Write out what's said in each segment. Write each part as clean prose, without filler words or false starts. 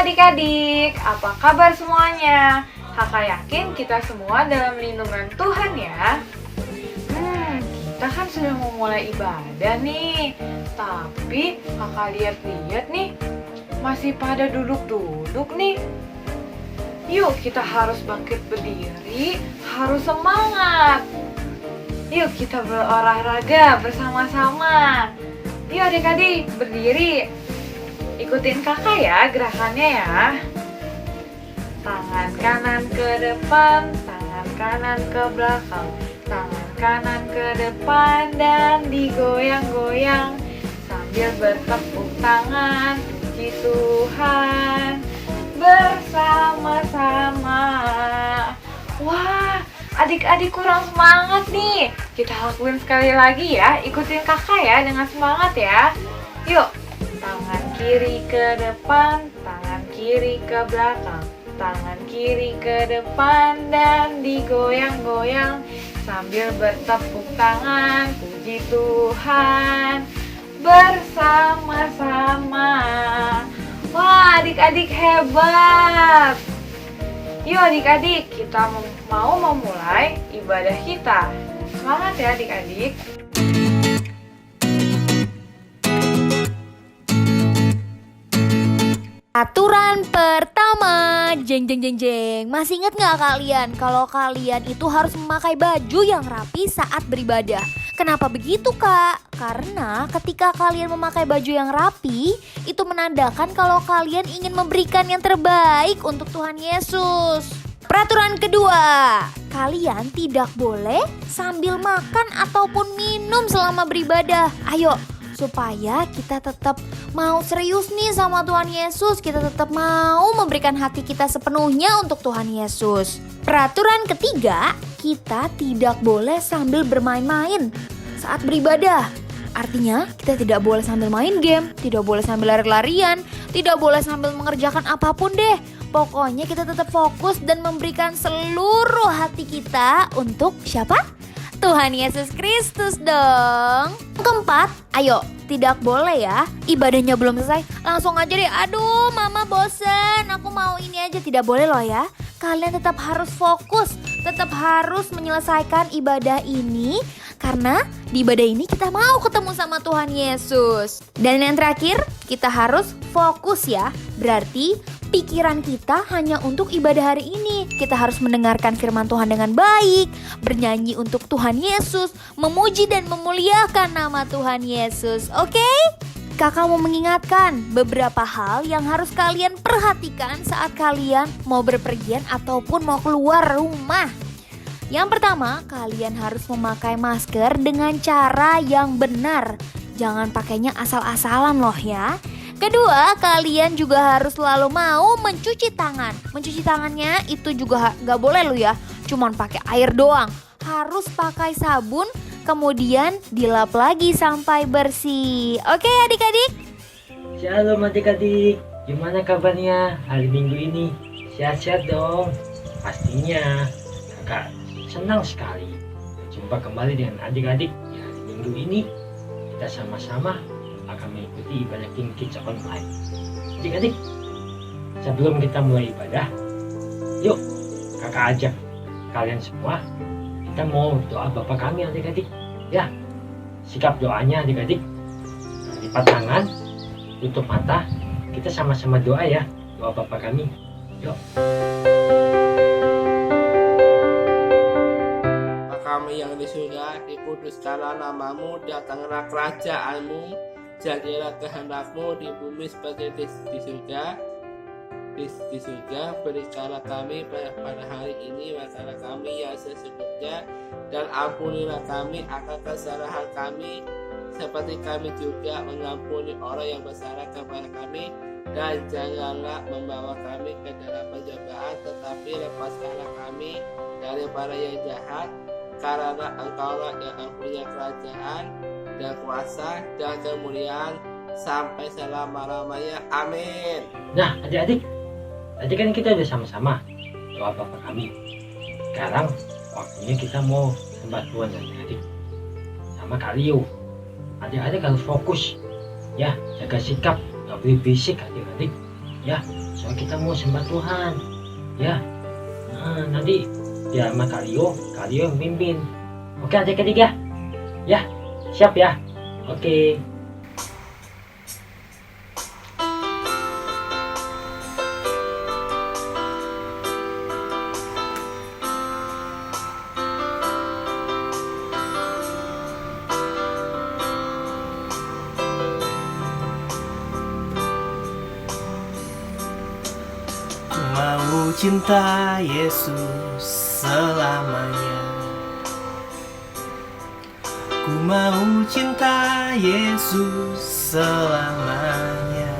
adik-adik, apa kabar semuanya? Kakak yakin kita semua dalam lindungan Tuhan ya. Kita kan sudah mau mulai ibadah nih. Tapi kakak lihat-lihat nih, masih pada duduk-duduk nih. Yuk kita harus bangkit berdiri, harus semangat. Yuk kita berolahraga bersama-sama. Yuk adik-adik berdiri. Ikutin kakak ya gerakannya ya. Tangan kanan ke depan, tangan kanan ke belakang, tangan kanan ke depan dan digoyang-goyang sambil bertepuk tangan, puji Tuhan bersama-sama. Wah, adik-adik kurang semangat nih. Kita lakuin sekali lagi ya. Ikutin kakak ya dengan semangat ya. Yuk. Tangan kiri ke depan, tangan kiri ke belakang, tangan kiri ke depan dan digoyang-goyang sambil bertepuk tangan, puji Tuhan bersama-sama. Wah, adik-adik hebat. Yuk adik-adik, kita mau memulai ibadah kita. Semangat ya adik-adik. Aturan pertama, jeng jeng jeng jeng. Masih ingat gak kalian kalau kalian itu harus memakai baju yang rapi saat beribadah? Kenapa begitu kak? Karena ketika kalian memakai baju yang rapi, itu menandakan kalau kalian ingin memberikan yang terbaik untuk Tuhan Yesus. Peraturan kedua, kalian tidak boleh sambil makan ataupun minum selama beribadah. Ayo, supaya kita tetap mau serius nih sama Tuhan Yesus. Kita tetap mau memberikan hati kita sepenuhnya untuk Tuhan Yesus. Peraturan ketiga, kita tidak boleh sambil bermain-main saat beribadah. Artinya kita tidak boleh sambil main game, tidak boleh sambil lari-larian, tidak boleh sambil mengerjakan apapun deh. Pokoknya kita tetap fokus dan memberikan seluruh hati kita untuk siapa? Tuhan Yesus Kristus dong. Keempat, ayo, tidak boleh ya, ibadahnya belum selesai langsung aja deh, aduh mama bosen, aku mau ini aja. Tidak boleh loh ya. Kalian tetap harus fokus, tetap harus menyelesaikan ibadah ini. Karena di ibadah ini kita mau ketemu sama Tuhan Yesus. Dan yang terakhir, kita harus fokus ya. Berarti pikiran kita hanya untuk ibadah hari ini. Kita harus mendengarkan firman Tuhan dengan baik, bernyanyi untuk Tuhan Yesus, memuji dan memuliakan nama Tuhan Yesus. Oke? Kakak mau mengingatkan beberapa hal yang harus kalian perhatikan saat kalian mau berpergian ataupun mau keluar rumah. Yang pertama, kalian harus memakai masker dengan cara yang benar. Jangan pakainya asal-asalan loh ya. Kedua, kalian juga harus selalu mau mencuci tangan. Mencuci tangannya itu juga gak boleh lo ya, cuman pakai air doang. Harus pakai sabun, kemudian dilap lagi sampai bersih. Oke adik-adik? Shalom adik-adik, gimana kabarnya hari Minggu ini? Sehat-sehat dong? Pastinya kakak senang sekali berjumpa kembali dengan adik-adik di hari Minggu ini. Kita sama-sama akan mengikuti ibadah King Kids Online. Adik-adik, sebelum kita mulai ibadah, yuk kakak ajak kalian semua, kita mau doa Bapa kami adik-adik. Ya, sikap doanya adik-adik, lipat tangan, tutup mata, kita sama-sama doa ya, doa Bapa kami. Yuk. Kami yang di surga, dikuduskanlah namamu, datanglah kerajaanmu, jadilah kehendakmu di bumi seperti di surga. Di surga, berikanlah kami pada hari ini makanan kami yang sesungguhnya, dan ampunilah kami akan kesalahan kami, seperti kami juga mengampuni orang yang bersalah kepada kami, dan janganlah membawa kami ke dalam pencobaan, tetapi lepaskanlah kami daripada yang jahat, karena Engkaulah yang punya kerajaan dan kuasa dan kemuliaan sampai selama-lamanya. Amin. Nah adik-adik, tadi kan kita udah sama-sama doa Bapa kami. Sekarang waktunya kita mau sembah Tuhan adik-adik sama kali yuk. Adik-adik harus fokus ya, jaga sikap, gak boleh berisik adik-adik Ya, soal kita mau sembah Tuhan. Ya, nanti biar sama Kak Leo yang pimpin. Oke adik-adik ya. Ya, siap ya. Oke. Ku mau cinta Yesus selamanya. Ku mau cinta Yesus selamanya.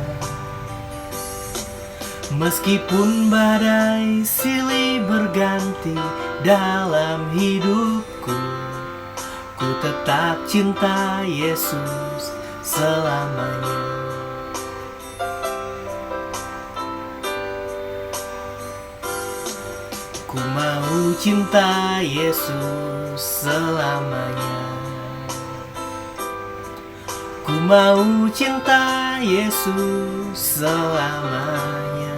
Meskipun badai silih berganti dalam hidupku, ku tetap cinta Yesus selamanya. Ku mau cinta Yesus selamanya. Ku mau cinta Yesus selamanya.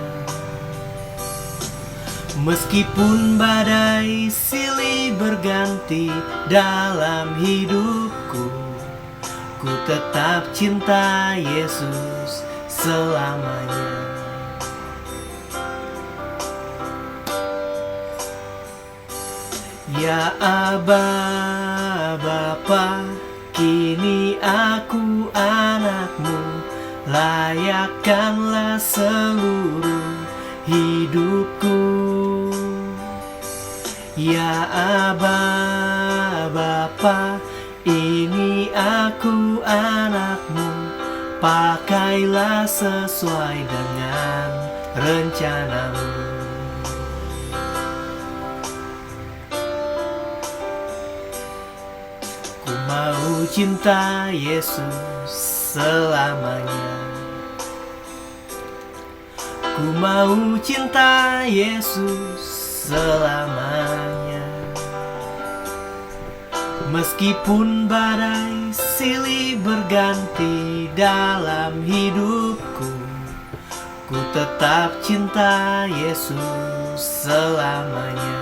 Meskipun badai silih berganti dalam hidupku, ku tetap cinta Yesus selamanya. Ya Aba, Bapa, kini aku anakmu, layakkanlah seluruh hidupku. Ya Aba, Bapa, ini aku anakmu, pakailah sesuai dengan rencanamu. Ku mau cinta Yesus selamanya. Ku mau cinta Yesus selamanya. Meskipun badai silih berganti dalam hidupku, ku tetap cinta Yesus selamanya.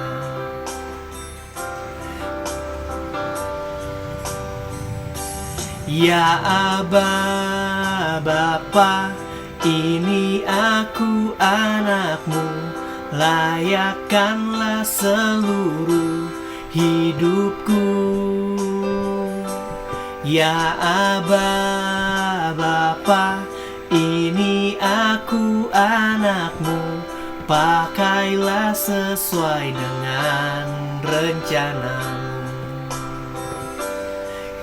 Ya Aba, Bapa, ini aku anakmu, layakkanlah seluruh hidupku. Ya Aba, Bapa, ini aku anakmu, pakailah sesuai dengan rencanamu.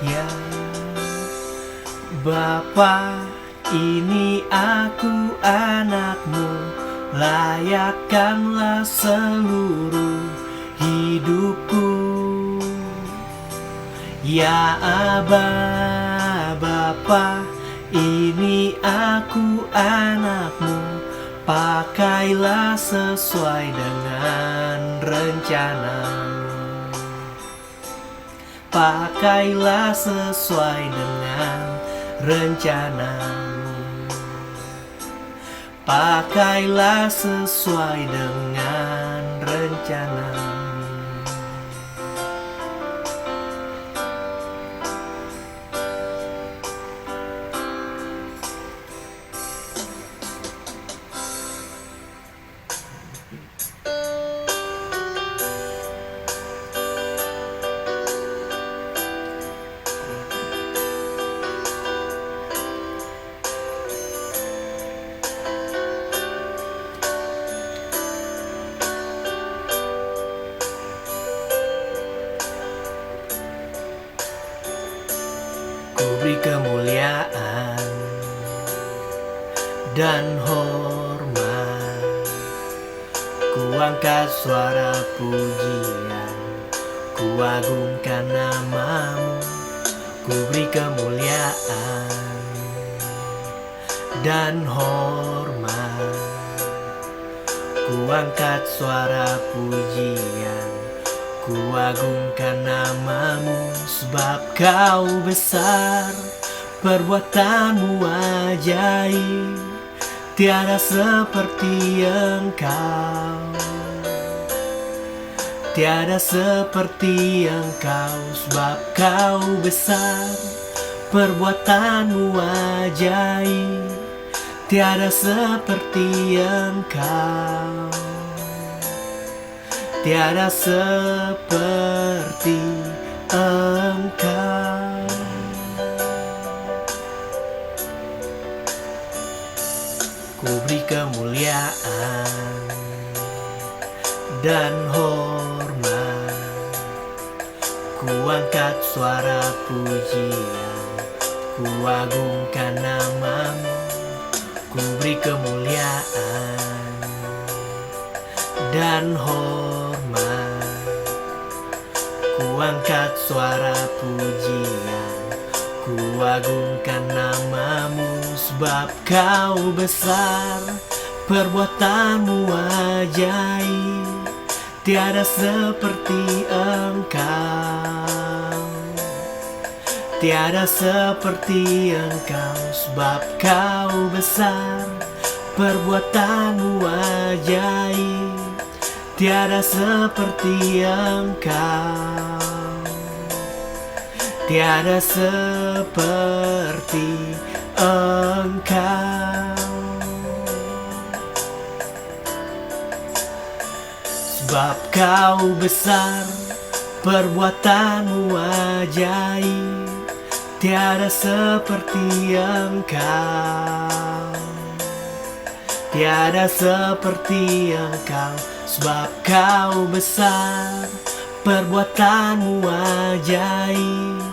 Ya Bapa, ini aku anakmu, layakkanlah seluruh hidupku. Ya Aba, Bapa, ini aku anakmu, pakailah sesuai dengan rencanamu. Pakailah sesuai dengan rencanamu. Pakailah sesuai dengan rencanamu. Ku beri kemuliaan dan hormat, ku angkat suara pujian, ku agungkan namamu. Ku beri kemuliaan dan hormat, ku angkat suara pujian, ku agungkan namamu. Sebab kau besar, perbuatanmu ajaib, tiada seperti Engkau. Tiada seperti Engkau, sebab Kau besar, perbuatanmu ajaib. Tiada seperti Engkau, tiada seperti Engkau. Ku beri kemuliaan dan hormat, ku angkat suara pujian, ku agungkan nama-Mu. Ku beri kemuliaan dan hormat, ku angkat suara pujian, ku agungkan nama-Mu. Sebab Kau besar, perbuatanmu ajaib. Tiada seperti Engkau, tiada seperti Engkau. Sebab Kau besar, perbuatanmu ajaib. Tiada seperti Engkau, tiada seperti Engkau. Sebab Kau besar, perbuatanmu ajaib. Tiada seperti Engkau, tiada seperti Engkau. Sebab Kau besar, perbuatanmu ajaib.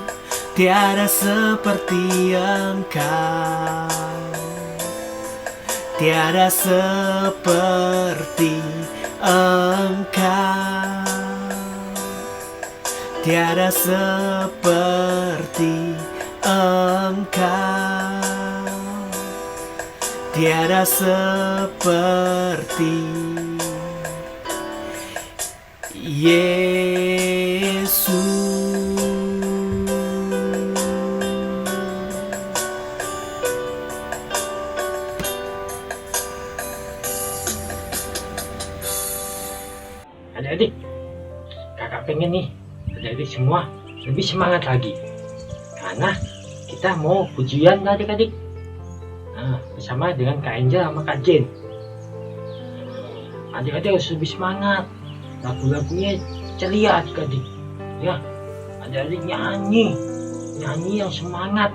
Tiada seperti Engkau, tiada seperti Engkau, tiada seperti Engkau, tiada seperti Yesus. Adik-adik, kakak pengen nih adik-adik semua lebih semangat lagi, karena kita mau pujian adik-adik bersama dengan Kak Angel sama Kak Jen. Adik-adik harus lebih semangat, lagu-lagunya ceria adik-adik ya. Adik-adik nyanyi yang semangat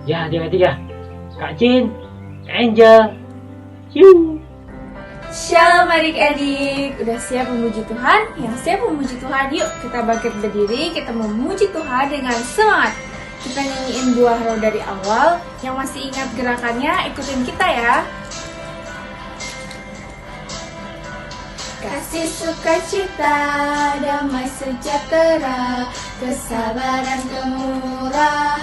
ya adik-adik ya. Kak Jen, Kak Angel, Shalom adik-adik, udah siap memuji Tuhan? Yang siap memuji Tuhan, yuk kita bangkit berdiri, kita memuji Tuhan dengan semangat. Kita nyanyiin Buah Roh dari awal. Yang masih ingat gerakannya, ikutin kita ya. Kasih sukacita, damai sejahtera, kesabaran, kemurahan,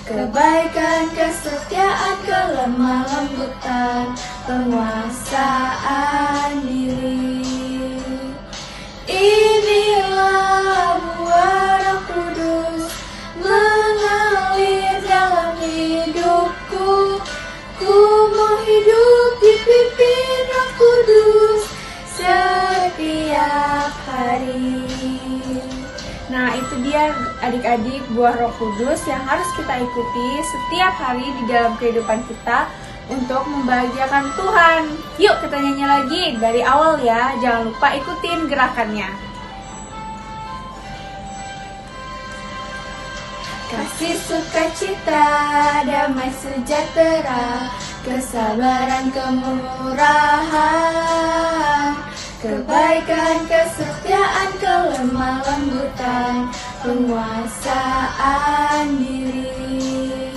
kebaikan, kesetiaan, kelemah lembutan, penguasaan diri. Inilah buah Roh Kudus mengalir dalam hidupku. Ku mau hidup dipimpin Roh Kudus setiap hari. Nah, itu dia adik-adik buah Roh Kudus yang harus kita ikuti setiap hari di dalam kehidupan kita untuk membahagiakan Tuhan. Yuk kita nyanyi lagi dari awal ya, jangan lupa ikutin gerakannya. Kasih sukacita, damai sejahtera, kesabaran, kemurahan, kebaikan, kesetiaan, kelemah lembutan, penguasaan diri.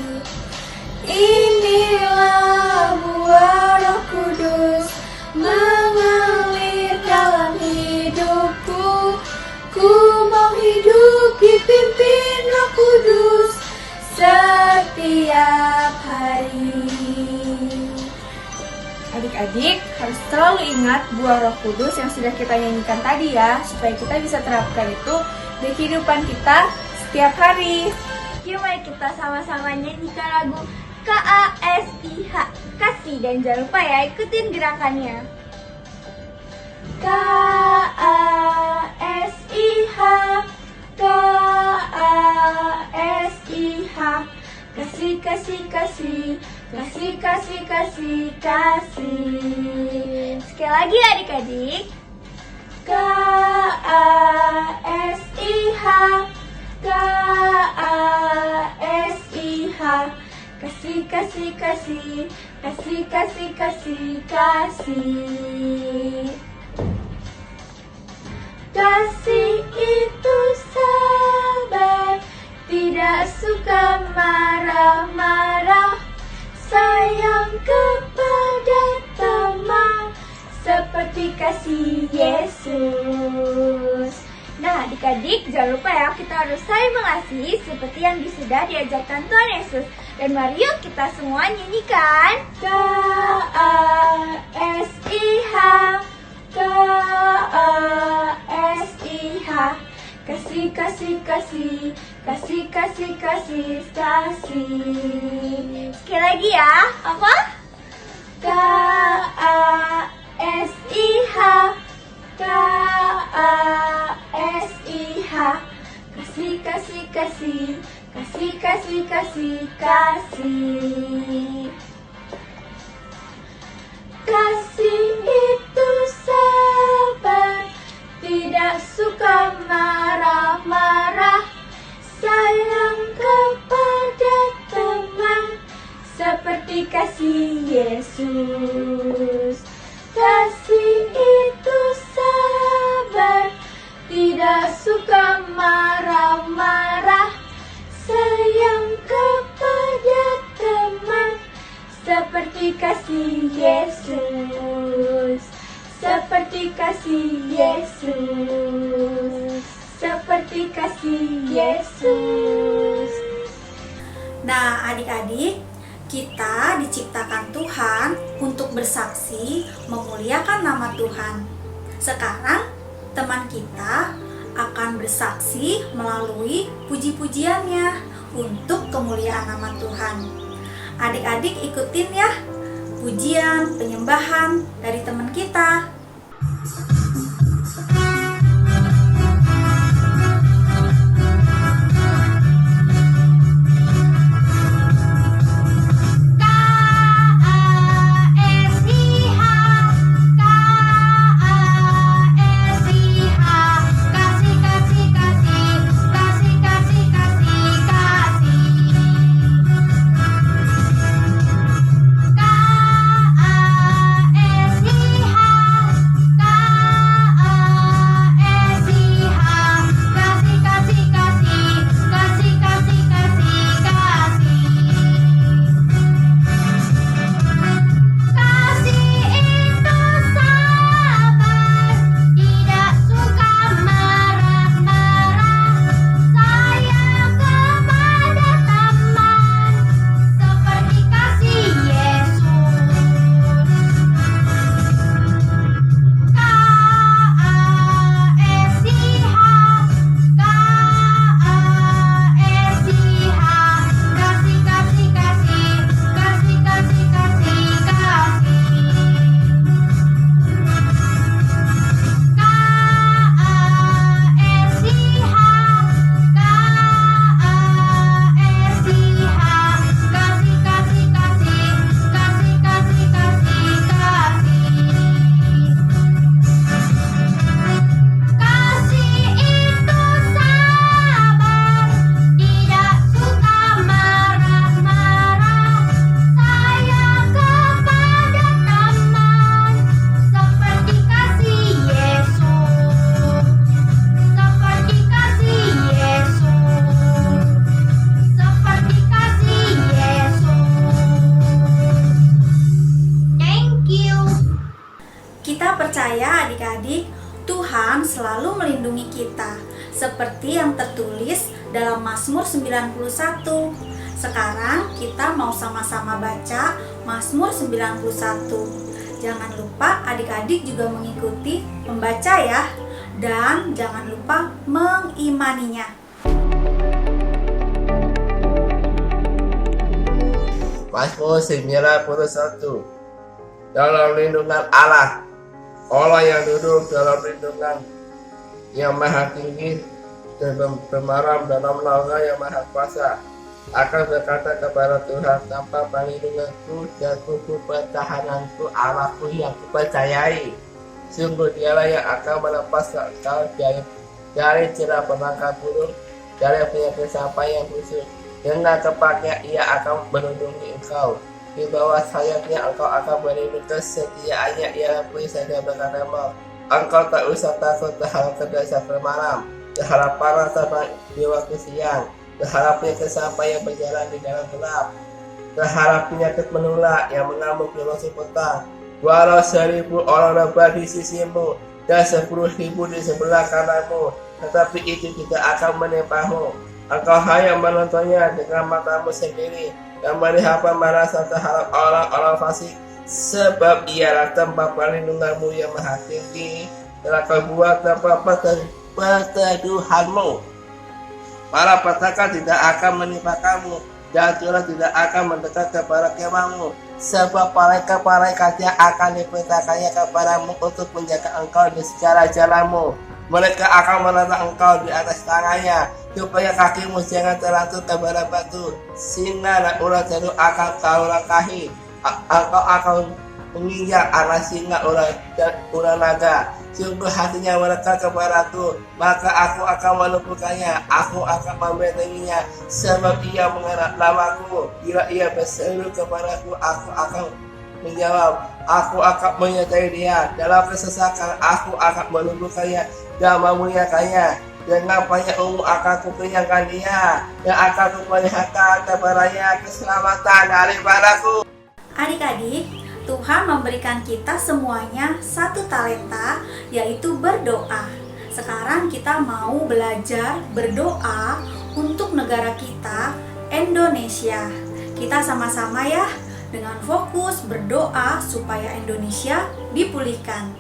Inilah buah Roh Kudus mengalir dalam hidupku. Ku mau hidup dipimpin Roh Kudus setiap hari. Adik-adik harus selalu ingat buah Roh Kudus yang sudah kita nyanyikan tadi ya, supaya kita bisa terapkan itu di kehidupan kita setiap hari. Yuk mari kita sama-sama nyanyikan lagu K-A-S-I-H. Kasih, dan jangan lupa ya ikutin gerakannya. K-A-S-I-H, K-A-S-I-H. Kasih, kasih, kasih, kasih, kasih, kasih, kasih. Sekali lagi adik-adik. K-A-S-I-H, K-A-S-I-H. Kasih, kasih, kasih, kasih, kasih, kasih, kasih. Kasih itu sabar, tidak suka marah-marah, sayang kepada teman, seperti kasih Yesus. Nah, adik-adik, jangan lupa ya, kita harus saling mengasihi seperti yang sudah diajarkan Tuhan Yesus. Dan mari yuk kita semua nyanyikan. K-A-S-I-H, K-A-S-I-H. Kasih, kasih, kasih, kasih, kasih, kasih, kasih. Sekali lagi ya, apa? K-A-S-I-H, K-A-S-I-H. Kasih, kasih, kasih, kasih, kasih, kasih, kasih. Kasih itu sabar, tidak suka marah-marah, sayang kepada teman, seperti kasih Yesus. Kasih itu sabar, tidak suka marah-marah, sayang kepada teman, seperti kasih Yesus. Seperti kasih Yesus. Seperti kasih Yesus. Nah, adik-adik, kita diciptakan Tuhan untuk bersaksi memuliakan nama Tuhan. Sekarang, teman kita akan bersaksi melalui puji-pujiannya untuk kemuliaan nama Tuhan. Adik-adik ikutin ya pujian, penyembahan dari teman kita. percaya adik-adik, Tuhan selalu melindungi kita, seperti yang tertulis dalam Mazmur 91. Sekarang kita mau sama-sama baca Mazmur 91. Jangan lupa adik-adik juga mengikuti membaca ya, dan jangan lupa mengimaninya. Mazmur 91. Dalam lindungan Allah, Allah yang duduk dalam lindungan yang maha tinggi dan bermaram dalam naungan yang maha kuasa, akan berkata kepada Tuhan, tanpa perlindunganku dan kuku pertahananku, Allahku yang kupercayai. Sungguh dialah yang akan melepaskan engkau dari celah penangkap burung, dari penyakit sampai yang busuk. Dengan kepaknya ia akan melindungi engkau. Di bawah sayapnya engkau akan berlindung, kesetiaannya ialah perisai dan berkata, engkau tak usah takut terhadap kedahsyatan malam, terhadap panas terbang di waktu siang, terhadap penyakit sampai yang berjalan di dalam gelap, terhadap penyakit menular yang mengamuk di waktu petang. Walau 1000 orang rebah di sisimu dan 10.000 di sebelah kananmu, tetapi itu tidak akan menimpamu. Engkau hanya menontonnya dengan matamu sendiri dan melihat pembalasan terhadap orang-orang fasik, sebab ialah tempat perlindunganmu yang maha tinggi, telah kau buat tempat perteduhanmu. Para petaka tidak akan menimpa kamu, dan curah tidak akan mendekat kepada kemahmu, sebab malaikat-malaikatnya akan diperintahkannya kepadamu untuk menjaga engkau di segala jalanmu. Mereka akan menatang engkau di atas tangannya, supaya kakimu jangan terlantur kepada batu. Singa dan ular jeruk akan kau langkahi. Engkau akan menginjak anak singa dan ular naga. Sungguh hatinya melekat kepadaku, maka aku akan melumpuhkannya. Aku akan membentenginya, sebab ia mengenal namaku. Bila ia berseru kepadaku, aku akan menjawab. Aku akan menyertai dia dalam kesesakan. Aku akan melumpuhkannya dan memuliakannya. Dengan banyak umur akan kukenyangkan dia, dan akan kuperlihatkan kepadanya keselamatan daripadaku. Adik-adik, Tuhan memberikan kita semuanya satu talenta, yaitu berdoa. Sekarang kita mau belajar berdoa untuk negara kita, Indonesia. Kita sama-sama ya, dengan fokus berdoa supaya Indonesia dipulihkan.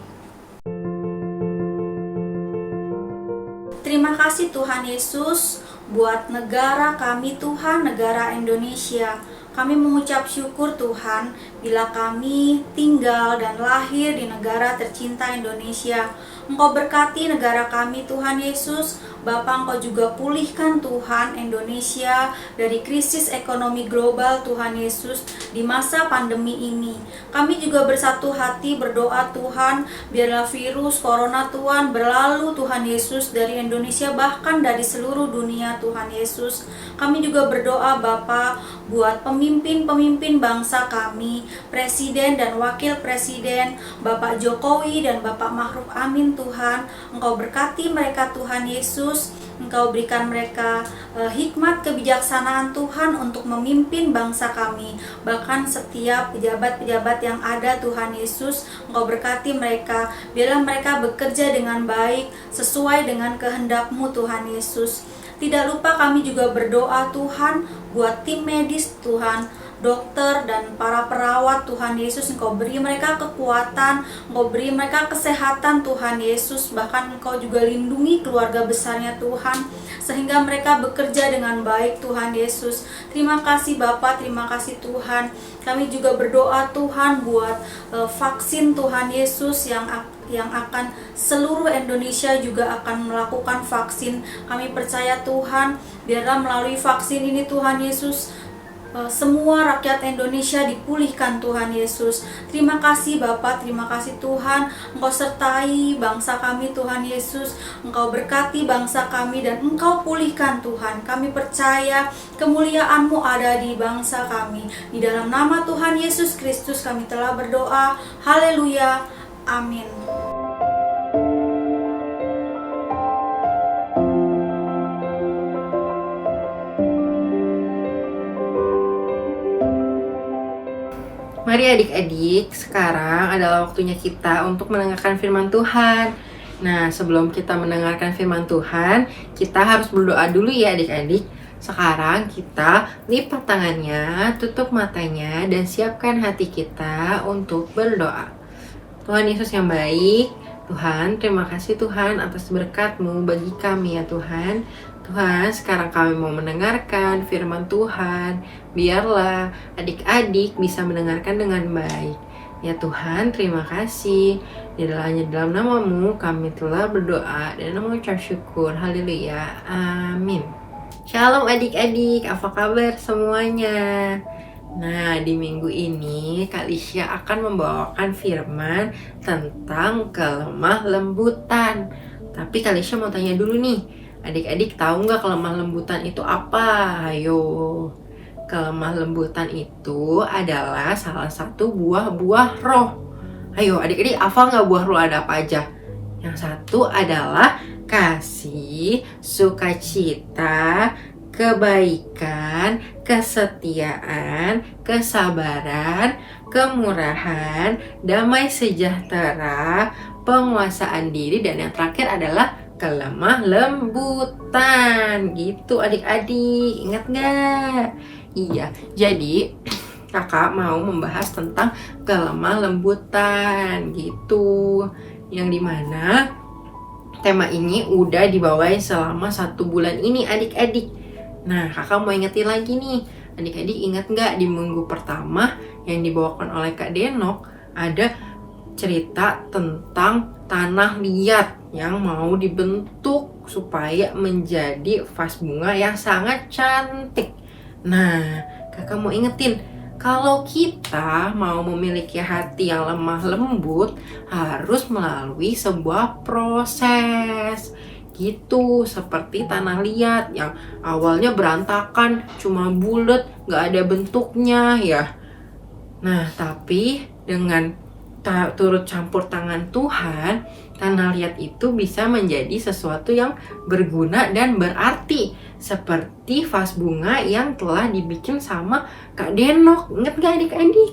Terima kasih Tuhan Yesus buat negara kami Tuhan, negara Indonesia. Kami mengucap syukur Tuhan bila kami tinggal dan lahir di negara tercinta Indonesia. Engkau berkati negara kami Tuhan Yesus. Bapa, Engkau juga pulihkan Tuhan Indonesia dari krisis ekonomi global Tuhan Yesus di masa pandemi ini. Kami juga bersatu hati berdoa Tuhan, biarlah virus corona Tuhan berlalu Tuhan Yesus dari Indonesia bahkan dari seluruh dunia Tuhan Yesus. Kami juga berdoa Bapa buat pemimpin-pemimpin bangsa kami, Presiden dan Wakil Presiden, Bapak Jokowi dan Bapak Ma'ruf Amin Tuhan. Engkau berkati mereka Tuhan Yesus. Engkau berikan mereka hikmat kebijaksanaan Tuhan untuk memimpin bangsa kami. Bahkan setiap pejabat-pejabat yang ada Tuhan Yesus, Engkau berkati mereka. Biarlah mereka bekerja dengan baik sesuai dengan kehendak-Mu Tuhan Yesus. Tidak lupa kami juga berdoa Tuhan buat tim medis Tuhan, dokter dan para perawat Tuhan Yesus. Engkau beri mereka kekuatan, Engkau beri mereka kesehatan Tuhan Yesus. Bahkan Engkau juga lindungi keluarga besarnya Tuhan, sehingga mereka bekerja dengan baik Tuhan Yesus. Terima kasih Bapa, terima kasih Tuhan. Kami juga berdoa Tuhan buat vaksin Tuhan Yesus yang akan seluruh Indonesia juga akan melakukan vaksin. Kami percaya Tuhan, biarlah melalui vaksin ini Tuhan Yesus, semua rakyat Indonesia dipulihkan Tuhan Yesus. Terima kasih Bapa, terima kasih Tuhan. Engkau sertai bangsa kami Tuhan Yesus. Engkau berkati bangsa kami dan Engkau pulihkan Tuhan. Kami percaya kemuliaan-Mu ada di bangsa kami. Di dalam nama Tuhan Yesus Kristus kami telah berdoa. Haleluya. Amin. Mari adik-adik, sekarang adalah waktunya kita untuk mendengarkan firman Tuhan. Nah, sebelum kita mendengarkan firman Tuhan, kita harus berdoa dulu ya adik-adik. Sekarang kita lipat tangannya, tutup matanya, dan siapkan hati kita untuk berdoa. Tuhan Yesus yang baik, Tuhan, terima kasih Tuhan atas berkat-Mu bagi kami ya Tuhan. Tuhan, sekarang kami mau mendengarkan firman Tuhan. Biarlah adik-adik bisa mendengarkan dengan baik. Ya Tuhan, terima kasih. Hanya dalam nama-Mu kami telah berdoa dan mengucap syukur. Haleluya. Amin. Shalom adik-adik, apa kabar semuanya? Nah, di minggu ini Kak Lisha akan membawakan firman tentang kelemah lembutan. Tapi Kak Lisha mau tanya dulu nih, adik-adik tahu nggak kelemah lembutan itu apa? Ayo. Kelemah lembutan itu adalah salah satu buah-buah roh. Ayo adik-adik, hafal nggak buah roh ada apa aja? Yang satu adalah kasih, sukacita, kebaikan, kesetiaan, kesabaran, kemurahan, damai sejahtera, penguasaan diri, dan yang terakhir adalah kelemah lembutan. Gitu adik-adik, ingat nggak? Iya, jadi kakak mau membahas tentang kelemah lembutan gitu. Yang dimana tema ini udah dibawain selama 1 bulan ini adik-adik. Nah, kakak mau ingetin lagi nih, adik-adik ingat nggak di minggu pertama yang dibawakan oleh Kak Denok ada cerita tentang tanah liat yang mau dibentuk supaya menjadi vas bunga yang sangat cantik. Nah, kakak mau ingetin, kalau kita mau memiliki hati yang lemah lembut harus melalui sebuah proses. Gitu, seperti tanah liat yang awalnya berantakan, cuma bulat, gak ada bentuknya ya. Nah, tapi dengan turut campur tangan Tuhan, tanah liat itu bisa menjadi sesuatu yang berguna dan berarti, seperti vas bunga yang telah dibikin sama Kak Denok. Ingat gak adik-adik?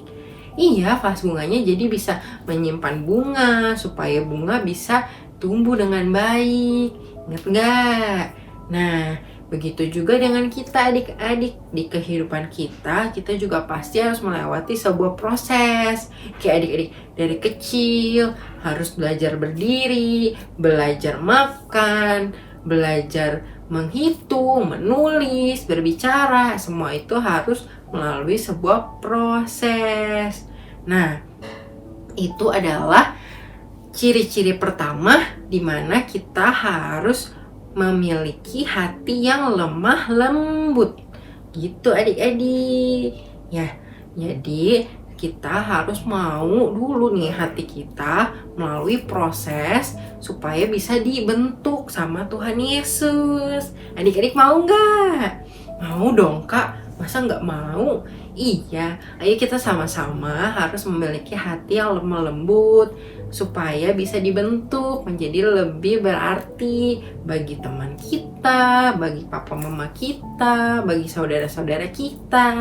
Iya, vas bunganya jadi bisa menyimpan bunga supaya bunga bisa tumbuh dengan baik. Ingat gak? Nah, begitu juga dengan kita adik-adik. Di kehidupan kita juga pasti harus melewati sebuah proses. Kayak adik-adik dari kecil harus belajar berdiri, belajar makan, belajar menghitung, menulis, berbicara. Semua itu harus melalui sebuah proses. Nah, itu adalah ciri-ciri pertama di mana kita harus memiliki hati yang lemah lembut. Gitu adik-adik. Ya, jadi kita harus mau dulu nih hati kita melalui proses supaya bisa dibentuk sama Tuhan Yesus. Adik-adik mau nggak? Mau dong Kak, masa nggak mau? Iya, ayo kita sama-sama harus memiliki hati yang lemah lembut supaya bisa dibentuk menjadi lebih berarti bagi teman kita, bagi papa mama kita, bagi saudara-saudara kita.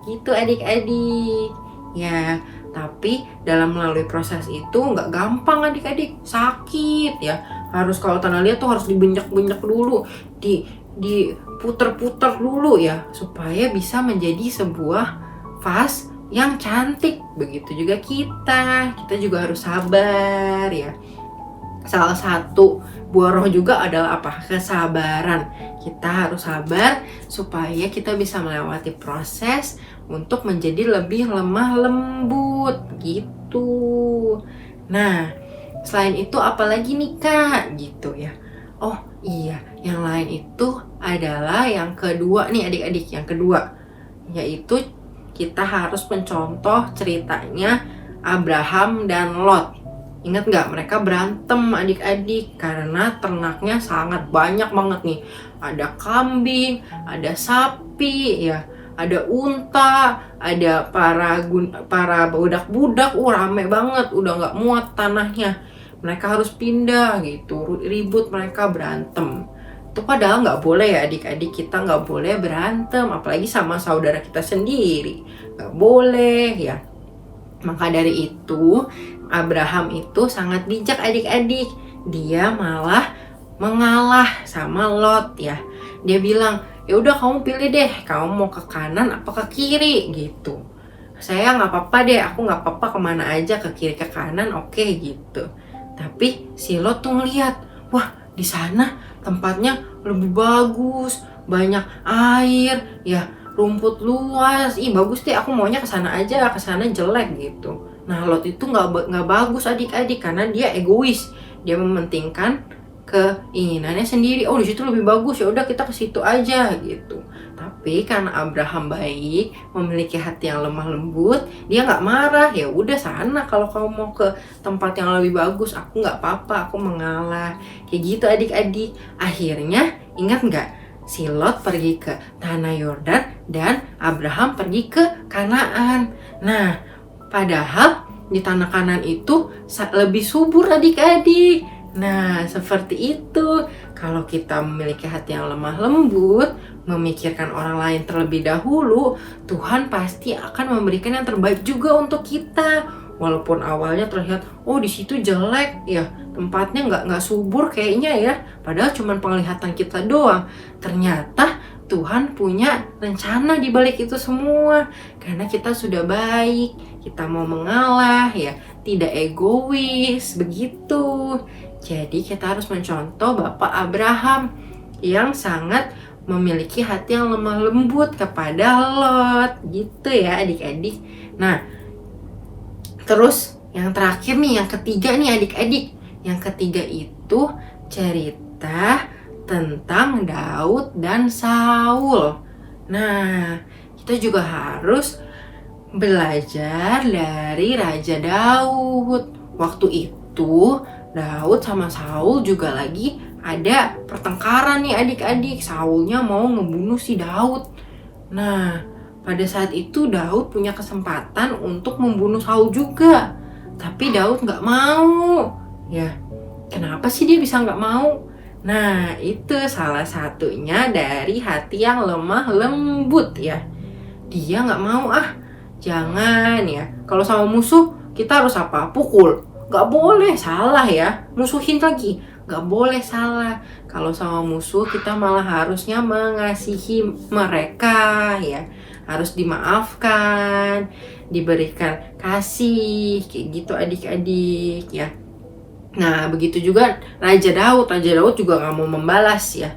Gitu adik-adik. Ya, tapi dalam melalui proses itu nggak gampang adik-adik, sakit ya. Harus kalau tanah liat tuh harus dibenyak-benyak dulu, diputer-puter dulu ya, supaya bisa menjadi sebuah vas yang cantik. Begitu juga kita juga harus sabar ya. Salah satu buah roh juga adalah apa? Kesabaran. Kita harus sabar supaya kita bisa melewati proses untuk menjadi lebih lemah lembut gitu. Nah, selain itu apalagi nih Kak gitu ya. Oh iya, yang lain itu adalah yang kedua nih adik-adik, yang kedua yaitu kita harus mencontoh ceritanya Abraham dan Lot. Ingat nggak, mereka berantem adik-adik karena ternaknya sangat banyak banget nih. Ada kambing, ada sapi, ya, ada unta, ada para budak-budak. Rame banget, udah nggak muat tanahnya. Mereka harus pindah gitu, ribut, mereka berantem. Itu padahal nggak boleh ya adik-adik, kita nggak boleh berantem, apalagi sama saudara kita sendiri. Nggak boleh ya. Maka dari itu Abraham itu sangat bijak adik-adik. Dia malah mengalah sama Lot ya. Dia bilang, ya udah kamu pilih deh, kamu mau ke kanan apa ke kiri gitu. Saya nggak apa-apa deh, aku nggak apa-apa kemana aja, ke kiri ke kanan, oke gitu. Tapi si Lot tuh ngeliat, wah di sana tempatnya lebih bagus, banyak air, ya rumput luas. Ih bagus deh, aku maunya ke sana aja, ke sana jelek gitu. Nah Lot itu nggak bagus adik-adik karena dia egois, dia mementingkan keinginannya sendiri. Oh di situ lebih bagus, ya udah kita ke situ aja gitu. Tapi karena Abraham baik, memiliki hati yang lemah lembut, dia nggak marah. Ya udah sana, kalau kamu mau ke tempat yang lebih bagus, aku nggak apa-apa, aku mengalah. Kayak gitu adik-adik. Akhirnya ingat nggak? Si Lot pergi ke tanah Yordan dan Abraham pergi ke Kanaan. Nah, padahal di tanah Kanaan itu lebih subur adik-adik. Nah, seperti itu. Kalau kita memiliki hati yang lemah lembut, memikirkan orang lain terlebih dahulu, Tuhan pasti akan memberikan yang terbaik juga untuk kita. Walaupun awalnya terlihat, oh di situ jelek, ya tempatnya nggak subur kayaknya ya. Padahal cuma penglihatan kita doang. Ternyata Tuhan punya rencana di balik itu semua. Karena kita sudah baik, kita mau mengalah, ya tidak egois, begitu. Jadi kita harus mencontoh Bapak Abraham yang sangat memiliki hati yang lemah lembut kepada Lot, gitu ya adik-adik. Nah, terus yang terakhir nih, yang ketiga nih adik-adik. Yang ketiga itu cerita tentang Daud dan Saul. Nah, kita juga harus belajar dari Raja Daud. Waktu itu Daud sama Saul juga lagi ada pertengkaran nih adik-adik. Saulnya mau ngebunuh si Daud. Nah, pada saat itu Daud punya kesempatan untuk membunuh Saul juga. Tapi Daud nggak mau. Ya, kenapa sih dia bisa nggak mau? Nah, itu salah satunya dari hati yang lemah lembut ya. Dia nggak mau, jangan ya. Kalau sama musuh kita harus apa? Pukul. Gak boleh, salah ya. Musuhin lagi, gak boleh salah. Kalau sama musuh kita malah harusnya mengasihi mereka ya. Harus dimaafkan, diberikan kasih, kayak gitu adik-adik ya. Nah begitu juga Raja Daud juga gak mau membalas ya.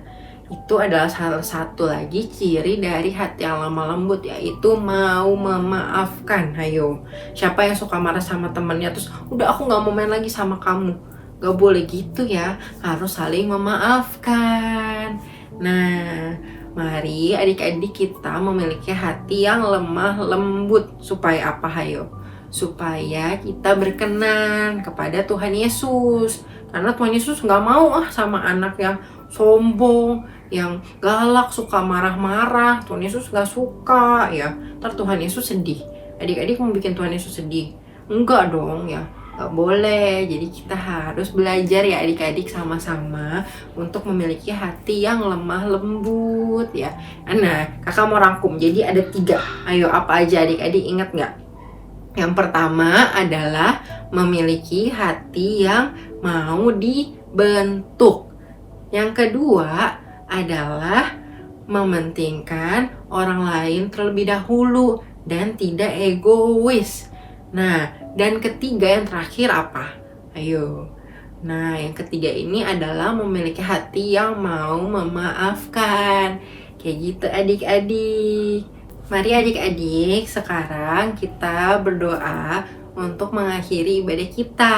Itu adalah salah satu lagi ciri dari hati yang lemah lembut, yaitu mau memaafkan. Ayo, siapa yang suka marah sama temennya terus udah aku gak mau main lagi sama kamu? Gak boleh gitu ya, harus saling memaafkan. Nah, mari adik-adik kita memiliki hati yang lemah lembut. Supaya apa ayo? Supaya kita berkenan kepada Tuhan Yesus. Karena Tuhan Yesus gak mau sama anak yang sombong, yang galak, suka marah-marah. Tuhan Yesus gak suka ya. Ntar Tuhan Yesus sedih. Adik-adik mau bikin Tuhan Yesus sedih? Enggak dong ya, gak boleh. Jadi kita harus belajar ya adik-adik sama-sama untuk memiliki hati yang lemah lembut ya. Nah, kakak mau rangkum. Jadi ada 3. Ayo, apa aja adik-adik ingat gak? Yang pertama adalah memiliki hati yang mau dibentuk. Yang kedua adalah mementingkan orang lain terlebih dahulu dan tidak egois. Nah, dan ketiga yang terakhir apa? Ayo. Nah, yang ketiga ini adalah memiliki hati yang mau memaafkan. Kayak gitu adik-adik. Mari adik-adik, sekarang kita berdoa untuk mengakhiri ibadah kita.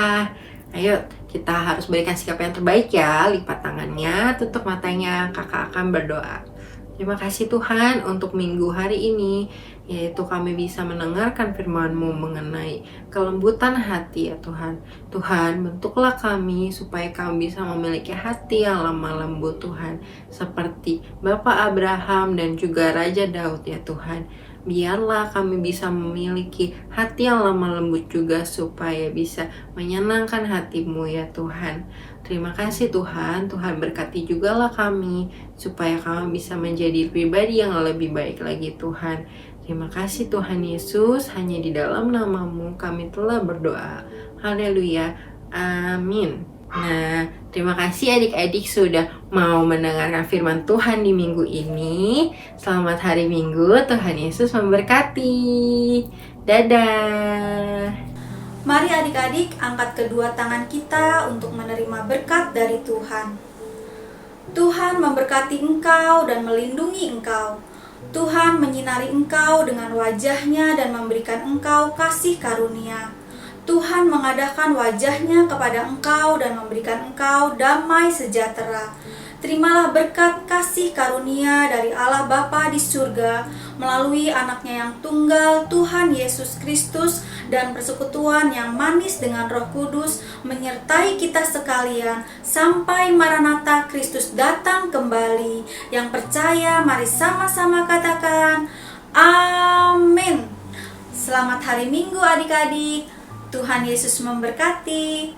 Ayo, kita harus berikan sikap yang terbaik ya. Lipat tangannya, tutup matanya, kakak akan berdoa. Terima kasih Tuhan untuk minggu hari ini, yaitu kami bisa mendengarkan firman-Mu mengenai kelembutan hati ya Tuhan. Tuhan, bentuklah kami supaya kami bisa memiliki hati yang lemah lembut Tuhan. Seperti Bapak Abraham dan juga Raja Daud ya Tuhan. Biarlah kami bisa memiliki hati yang lemah lembut juga supaya bisa menyenangkan hati-Mu ya Tuhan. Terima kasih Tuhan, Tuhan berkati jugalah kami supaya kami bisa menjadi pribadi yang lebih baik lagi Tuhan. Terima kasih Tuhan Yesus, hanya di dalam nama-Mu kami telah berdoa. Haleluya, amin. Nah, terima kasih adik-adik sudah mau mendengarkan firman Tuhan di minggu ini. Selamat hari Minggu, Tuhan Yesus memberkati. Dadah. Mari adik-adik angkat kedua tangan kita untuk menerima berkat dari Tuhan. Tuhan memberkati engkau dan melindungi engkau. Tuhan menyinari engkau dengan wajah-Nya dan memberikan engkau kasih karunia. Tuhan mengadakan wajah-Nya kepada engkau dan memberikan engkau damai sejahtera. Terimalah berkat kasih karunia dari Allah Bapa di surga melalui anaknya yang tunggal Tuhan Yesus Kristus dan persekutuan yang manis dengan Roh Kudus menyertai kita sekalian sampai Maranatha Kristus datang kembali. Yang percaya mari sama-sama katakan amin. Selamat hari Minggu adik-adik. Tuhan Yesus memberkati.